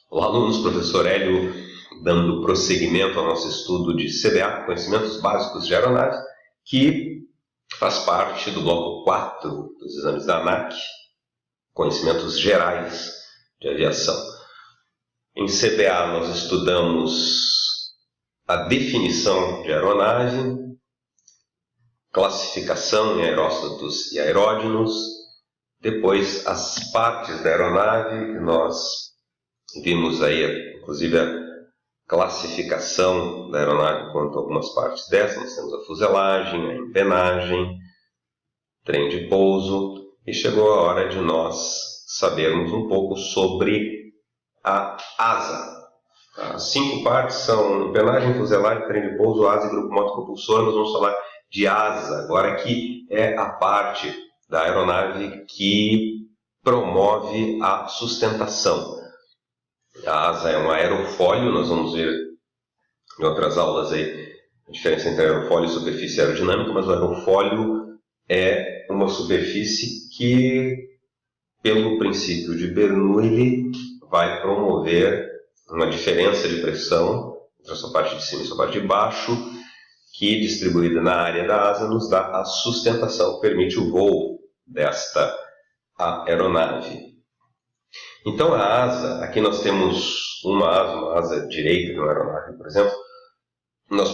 Olá, alunos, professor Hélio, dando prosseguimento ao nosso estudo de CBA, Conhecimentos Básicos de Aeronave, que faz parte do bloco 4 dos exames da ANAC, Conhecimentos Gerais de Aviação. Em CBA nós estudamos a definição de aeronave, classificação em aeróstatos e aeródinos, depois as partes da aeronave, que nós vimos aí, inclusive a classificação da aeronave quanto a algumas partes dessa. Nós temos a fuselagem, a empenagem, trem de pouso, e chegou a hora de nós sabermos um pouco sobre a asa. As 5 partes são empenagem, fuselagem, trem de pouso, asa e grupo motopropulsor. Nós vamos falar de asa agora, que é a parte da aeronave que promove a sustentação. A asa é um aerofólio, nós vamos ver em outras aulas aí a diferença entre aerofólio e superfície aerodinâmica, mas o aerofólio é uma superfície que, pelo princípio de Bernoulli, vai promover uma diferença de pressão entre a sua parte de cima e a sua parte de baixo, que, distribuída na área da asa, nos dá a sustentação que permite o voo desta aeronave. Então a asa, aqui nós temos uma asa direita de uma aeronave, por exemplo. Nós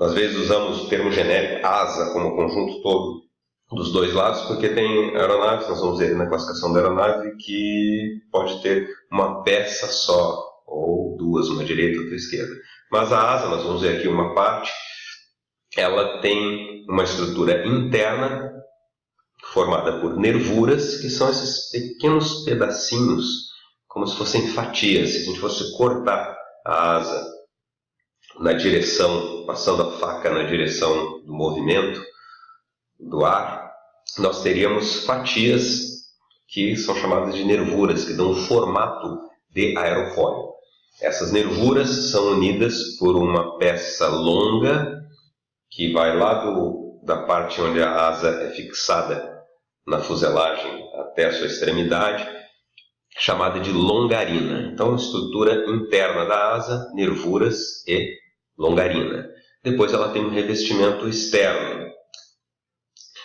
às vezes usamos o termo genérico asa como conjunto todo dos dois lados, porque tem aeronaves, nós vamos ver na classificação da aeronave, que pode ter uma peça só, ou duas, uma direita e outra esquerda. Mas a asa, nós vamos ver aqui uma parte, ela tem uma estrutura interna formada por nervuras, que são esses pequenos pedacinhos, como se fossem fatias. Se a gente fosse cortar a asa na direção, passando a faca na direção do movimento do ar, nós teríamos fatias que são chamadas de nervuras, que dão o formato de aerofólio. Essas nervuras são unidas por uma peça longa que vai lá da parte onde a asa é fixada na fuselagem até a sua extremidade, chamada de longarina. Então, estrutura interna da asa, nervuras e longarina. Depois ela tem um revestimento externo.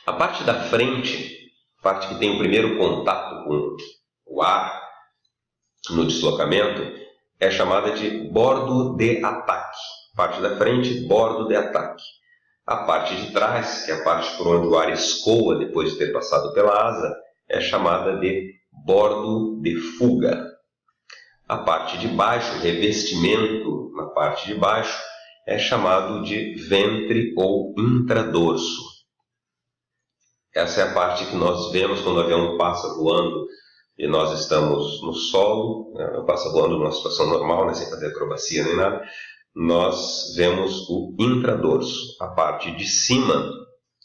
A parte da frente, a parte que tem o primeiro contato com o ar no deslocamento, é chamada de bordo de ataque. Parte da frente, bordo de ataque. A parte de trás, que é a parte por onde o ar escoa depois de ter passado pela asa, é chamada de bordo de fuga. A parte de baixo, revestimento na parte de baixo, é chamado de ventre ou intradorso. Essa é a parte que nós vemos quando o avião passa voando e nós estamos no solo, passa voando numa situação normal, sem fazer acrobacia nem nada. Nós vemos o intradorso. A parte de cima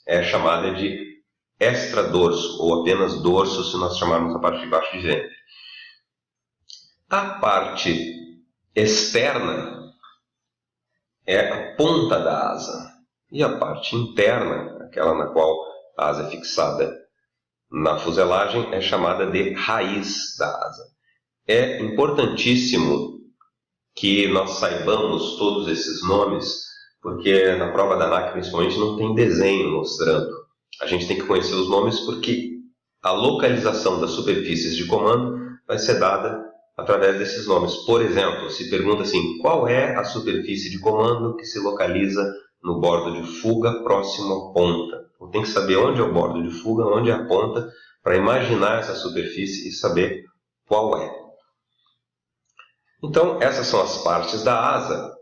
é chamada de extradorso, ou apenas dorso, se nós chamarmos a parte de baixo de ventre. A parte externa é a ponta da asa, e a parte interna, aquela na qual a asa é fixada na fuselagem, é chamada de raiz da asa. É importantíssimo que nós saibamos todos esses nomes, porque na prova da ANAC, principalmente, não tem desenho mostrando. A gente tem que conhecer os nomes porque a localização das superfícies de comando vai ser dada através desses nomes. Por exemplo, se pergunta assim, qual é a superfície de comando que se localiza no bordo de fuga próximo à ponta? Então, tem que saber onde é o bordo de fuga, onde é a ponta, para imaginar essa superfície e saber qual é. Então, essas são as partes da asa,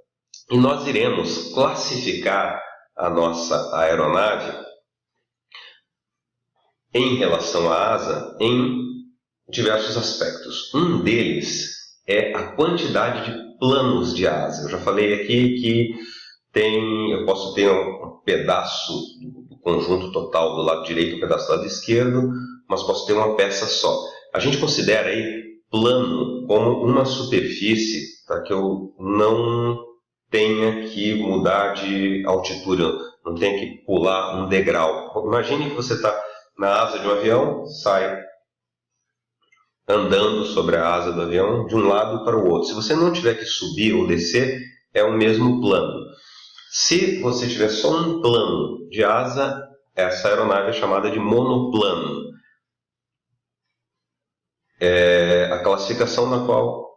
e nós iremos classificar a nossa aeronave em relação à asa em diversos aspectos. Um deles é a quantidade de planos de asa. Eu já falei aqui que eu posso ter um pedaço do conjunto total do lado direito e um pedaço do lado esquerdo, mas posso ter uma peça só. A gente considera aí plano como uma superfície para que eu não tenha que mudar de altitude, não tenha que pular um degrau. Imagine que você está na asa de um avião, sai andando sobre a asa do avião de um lado para o outro. Se você não tiver que subir ou descer, é o mesmo plano. Se você tiver só um plano de asa, essa aeronave é chamada de monoplano. É a classificação na qual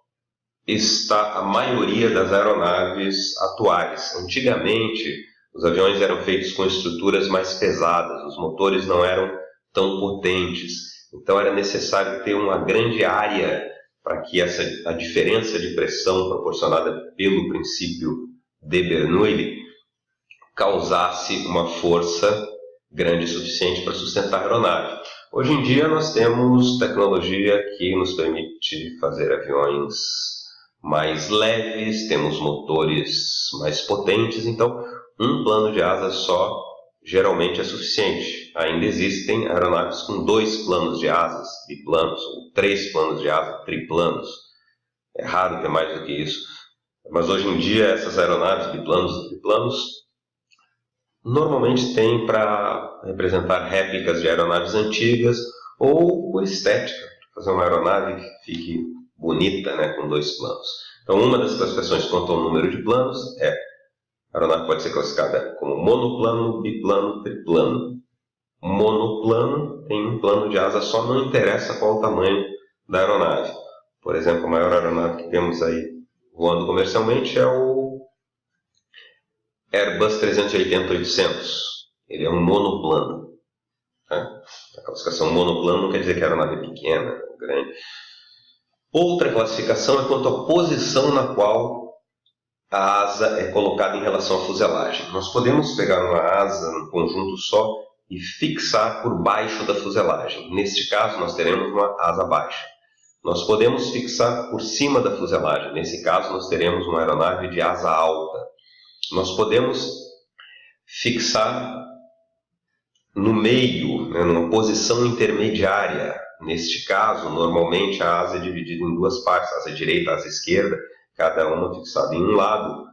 está a maioria das aeronaves atuais. Antigamente, os aviões eram feitos com estruturas mais pesadas, os motores não eram tão potentes, então era necessário ter uma grande área para que a diferença de pressão proporcionada pelo princípio de Bernoulli causasse uma força grande o suficiente para sustentar a aeronave. Hoje em dia nós temos tecnologia que nos permite fazer aviões mais leves, temos motores mais potentes, então um plano de asa só geralmente é suficiente. Ainda existem aeronaves com 2 planos de asas, biplanos, ou 3 planos de asa, triplanos. É raro ter mais do que isso. Mas hoje em dia essas aeronaves, biplanos e triplanos, normalmente têm para representar réplicas de aeronaves antigas ou por estética, fazer uma aeronave que fique bonita, né, com 2 planos. Então, uma das classificações quanto ao número de planos é: a aeronave pode ser classificada como monoplano, biplano, triplano. Monoplano tem um plano de asa só, não interessa qual o tamanho da aeronave. Por exemplo, a maior aeronave que temos aí voando comercialmente é o Airbus 380-800. Ele é um monoplano. Tá? A classificação monoplano não quer dizer que a aeronave é pequena, grande. Outra classificação é quanto à posição na qual a asa é colocada em relação à fuselagem. Nós podemos pegar uma asa num conjunto só e fixar por baixo da fuselagem. Neste caso, nós teremos uma asa baixa. Nós podemos fixar por cima da fuselagem. Nesse caso, nós teremos uma aeronave de asa alta. Nós podemos fixar no meio, né, numa posição intermediária. Neste caso, normalmente a asa é dividida em 2 partes, a asa direita e a asa esquerda, cada uma fixada em um lado,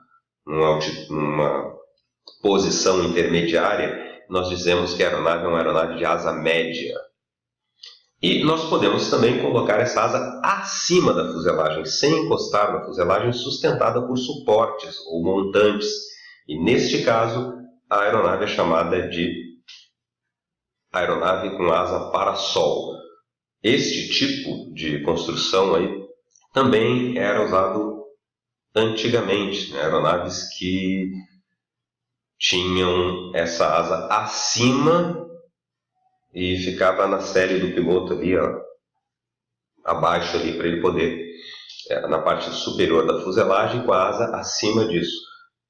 numa posição intermediária. Nós dizemos que a aeronave é uma aeronave de asa média. E nós podemos também colocar essa asa acima da fuselagem, sem encostar na fuselagem, sustentada por suportes ou montantes. E neste caso, a aeronave é chamada de aeronave com asa parasol. Este tipo de construção aí também era usado antigamente, né? Aeronaves que tinham essa asa acima e ficava na série do piloto ali, ó, abaixo ali, para ele poder, na parte superior da fuselagem, com a asa acima disso.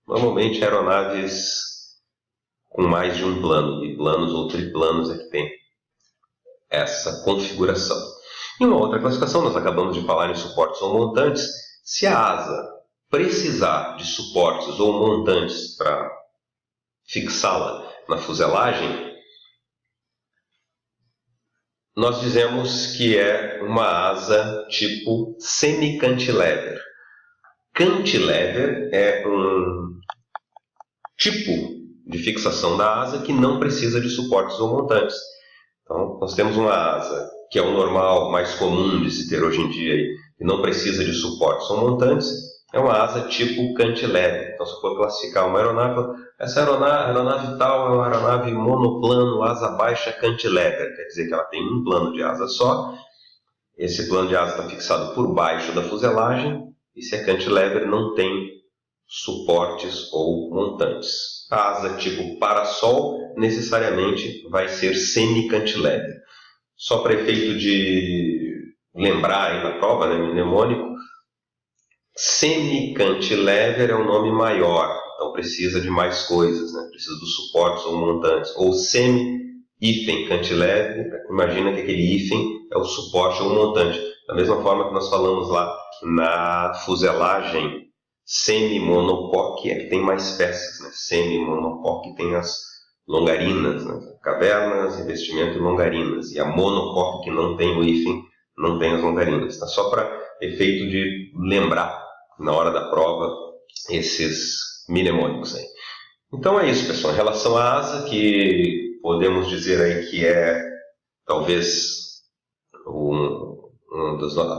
Normalmente aeronaves com mais de um plano, biplanos ou triplanos é que tem essa configuração. Em uma outra classificação, nós acabamos de falar em suportes ou montantes. Se a asa precisar de suportes ou montantes para fixá-la na fuselagem, nós dizemos que é uma asa tipo semi-cantilever. Cantilever é um tipo de fixação da asa que não precisa de suportes ou montantes. Então, nós temos uma asa que é o normal, mais comum de se ter hoje em dia, e não precisa de suportes ou montantes, é uma asa tipo cantilever. Então, se for classificar uma aeronave, essa aeronave tal é uma aeronave monoplano, asa baixa cantilever, quer dizer que ela tem um plano de asa só, esse plano de asa está fixado por baixo da fuselagem, e se é cantilever não tem suportes ou montantes. A asa tipo parasol necessariamente vai ser semi-cantilever. Só para efeito de lembrar aí na prova, né, mnemônico, semi-cantilever é um nome maior, então precisa de mais coisas, né? Precisa dos suportes ou montantes. Ou semi-cantilever, imagina que aquele hífen é o suporte ou montante. Da mesma forma que nós falamos lá na fuselagem, semi-monocoque é que tem mais peças, né? Semi-monocoque tem as longarinas, né? Cavernas, revestimento e longarinas. E a monocoque, que não tem o hífen, não tem as longarinas. Tá? Só para efeito de lembrar na hora da prova esses mnemônicos aí. Então é isso, pessoal. Em relação à asa, que podemos dizer aí que é talvez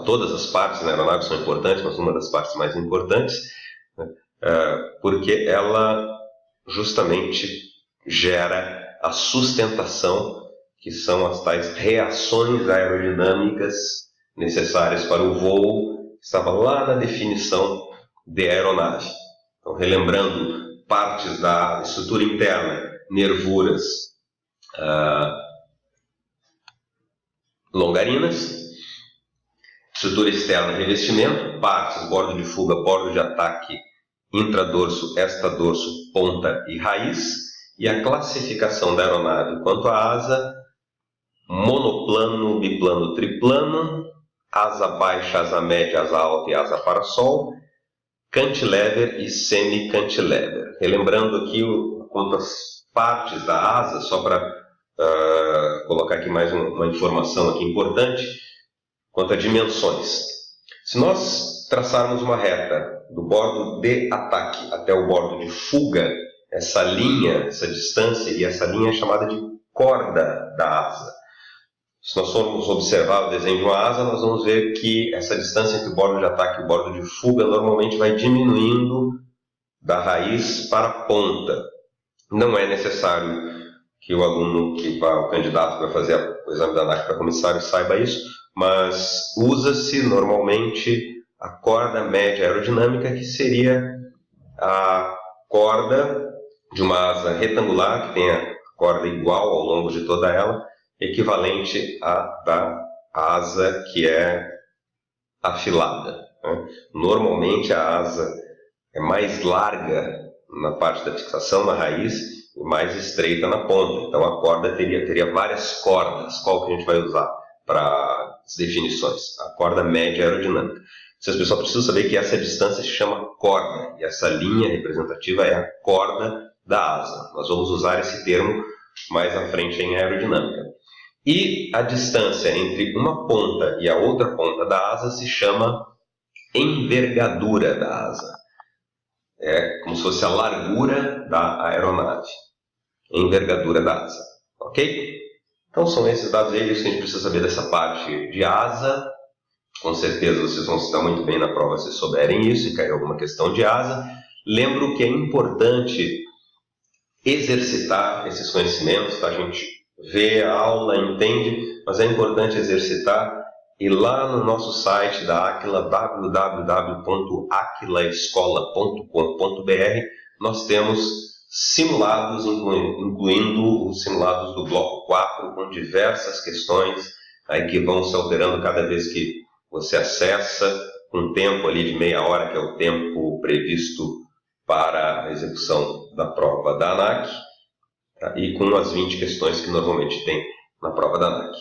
todas as partes na aeronave são importantes, mas uma das partes mais importantes, né, porque ela justamente gera a sustentação, que são as tais reações aerodinâmicas necessárias para o voo, que estava lá na definição de aeronave. Então, relembrando partes da estrutura interna, nervuras longarinas, estrutura externa, revestimento, partes, bordo de fuga, bordo de ataque, intradorso, extradorso, ponta e raiz, e a classificação da aeronave quanto à asa: monoplano, biplano, triplano, asa baixa, asa média, asa alta e asa parasol, cantilever e semi-cantilever. Relembrando aqui quantas partes da asa, só para colocar aqui mais uma informação aqui importante, quanto a dimensões. Se nós traçarmos uma reta do bordo de ataque até o bordo de fuga, essa linha, essa distância, e essa linha é chamada de corda da asa. Se nós formos observar o desenho de uma asa, nós vamos ver que essa distância entre o bordo de ataque e o bordo de fuga normalmente vai diminuindo da raiz para a ponta. Não é necessário que o aluno, o candidato que vai fazer o exame da ANAC para comissário saiba isso, mas usa-se normalmente a corda média aerodinâmica, que seria a corda de uma asa retangular, que tem a corda igual ao longo de toda ela, equivalente à da asa que é afilada, né? Normalmente a asa é mais larga na parte da fixação, na raiz, e mais estreita na ponta. Então a corda teria várias cordas. Qual que a gente vai usar para as definições? A corda média aerodinâmica. Vocês, pessoal, precisam saber que essa distância se chama corda, e essa linha representativa é a corda da asa. Nós vamos usar esse termo mais à frente em aerodinâmica. E a distância entre uma ponta e a outra ponta da asa se chama envergadura da asa. É como se fosse a largura da aeronave. Envergadura da asa. Ok? Então são esses dados aí que a gente precisa saber dessa parte de asa. Com certeza vocês vão se dar muito bem na prova se souberem isso e cair alguma questão de asa. Lembro que é importante exercitar esses conhecimentos, tá? A gente vê a aula, entende, mas é importante exercitar. E lá no nosso site da Aquila, www.aquilaescola.com.br, nós temos simulados, incluindo os simulados do bloco 4, com diversas questões aí que vão se alterando cada vez que você acessa, um tempo ali de meia hora, que é o tempo previsto para a execução da prova da ANAC, tá? E com as 20 questões que normalmente tem na prova da ANAC.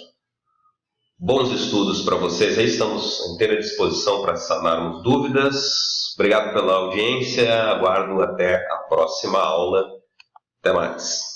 Bons estudos para vocês aí, estamos à inteira disposição para sanarmos dúvidas. Obrigado pela audiência, aguardo até a próxima aula. Até mais.